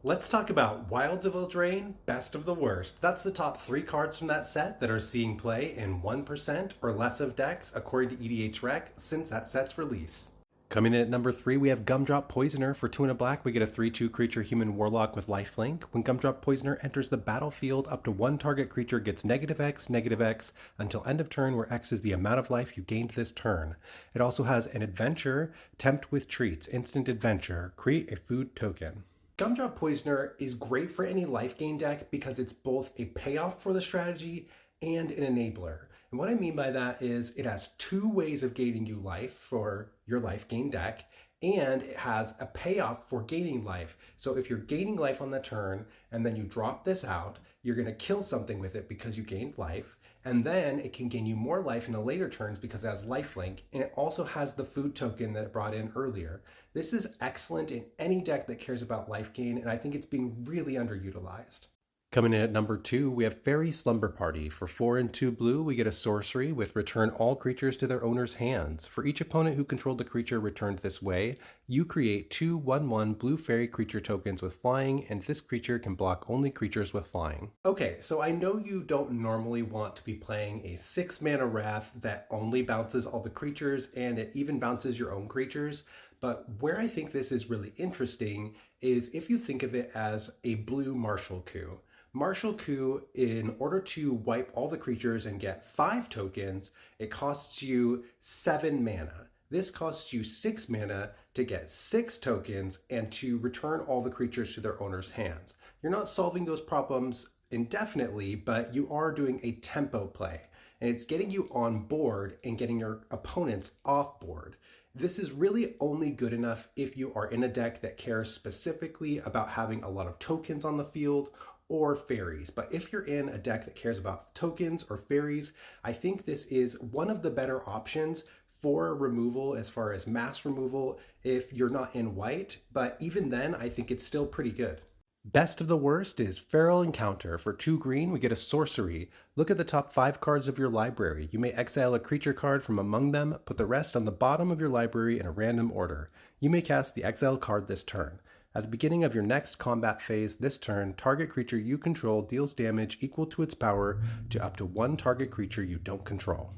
Let's talk about Wilds of Eldraine, Best of the Worst. That's the top 3 cards from that set that are seeing play in 1% or less of decks, according to EDH Rec, since that set's release. Coming in at number 3, we have Gumdrop Poisoner. For 2 and a black, we get a 3/2 creature human warlock with lifelink. When Gumdrop Poisoner enters the battlefield, up to one target creature gets -X until end of turn, where X is the amount of life you gained this turn. It also has an adventure, Tempt with Treats, instant adventure, create a food token. Gumdrop Poisoner is great for any life gain deck because it's both a payoff for the strategy and an enabler. And what I mean by that is it has 2 ways of gaining you life for your life gain deck, and it has a payoff for gaining life. So if you're gaining life on the turn and then you drop this out, you're going to kill something with it because you gained life. And then it can gain you more life in the later turns because it has lifelink. And it also has the food token that it brought in earlier. This is excellent in any deck that cares about life gain, and I think it's being really underutilized. Coming in at number 2, we have Fairy Slumber Party. For 4 and 2 blue, we get a sorcery with return all creatures to their owner's hands. For each opponent who controlled a creature returned this way, you create 2 1/1 blue fairy creature tokens with flying, and this creature can block only creatures with flying. Okay, so I know you don't normally want to be playing a 6-mana Wrath that only bounces all the creatures, and it even bounces your own creatures, but where I think this is really interesting is if you think of it as a blue Martial Coup. Martial Coup, in order to wipe all the creatures and get 5 tokens, it costs you 7 mana. This costs you 6 mana to get 6 tokens and to return all the creatures to their owner's hands. You're not solving those problems indefinitely, but you are doing a tempo play, and it's getting you on board and getting your opponents off board. This is really only good enough if you are in a deck that cares specifically about having a lot of tokens on the field or fairies. But if you're in a deck that cares about tokens or fairies, I think this is one of the better options for removal as far as mass removal if you're not in white. But even then, I think it's still pretty good. Best of the Worst is Feral Encounter. For 2 green, we get a sorcery. Look at the top 5 cards of your library. You may exile a creature card from among them, put the rest on the bottom of your library in a random order. You may cast the exile card this turn. At the beginning of your next combat phase this turn, target creature you control deals damage equal to its power to up to 1 target creature you don't control.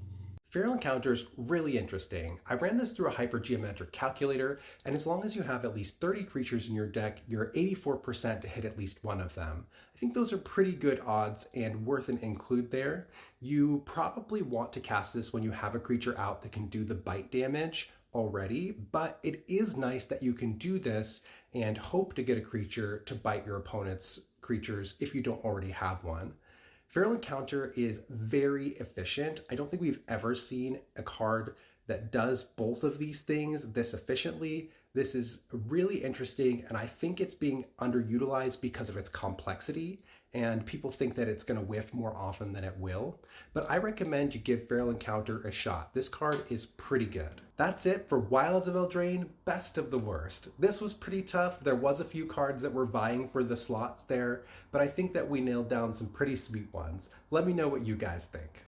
Feral Encounter is really interesting. I ran this through a hypergeometric calculator, and as long as you have at least 30 creatures in your deck, you're 84% to hit at least one of them. I think those are pretty good odds and worth an include there. You probably want to cast this when you have a creature out that can do the bite damage already, but it is nice that you can do this and hope to get a creature to bite your opponent's creatures if you don't already have one. Feral Encounter is very efficient. I don't think we've ever seen a card that does both of these things this efficiently. This is really interesting, and I think it's being underutilized because of its complexity, and people think that it's going to whiff more often than it will. But I recommend you give Feral Encounter a shot. This card is pretty good. That's it for Wilds of Eldraine, Best of the Worst. This was pretty tough. There was a few cards that were vying for the slots there, but I think that we nailed down some pretty sweet ones. Let me know what you guys think.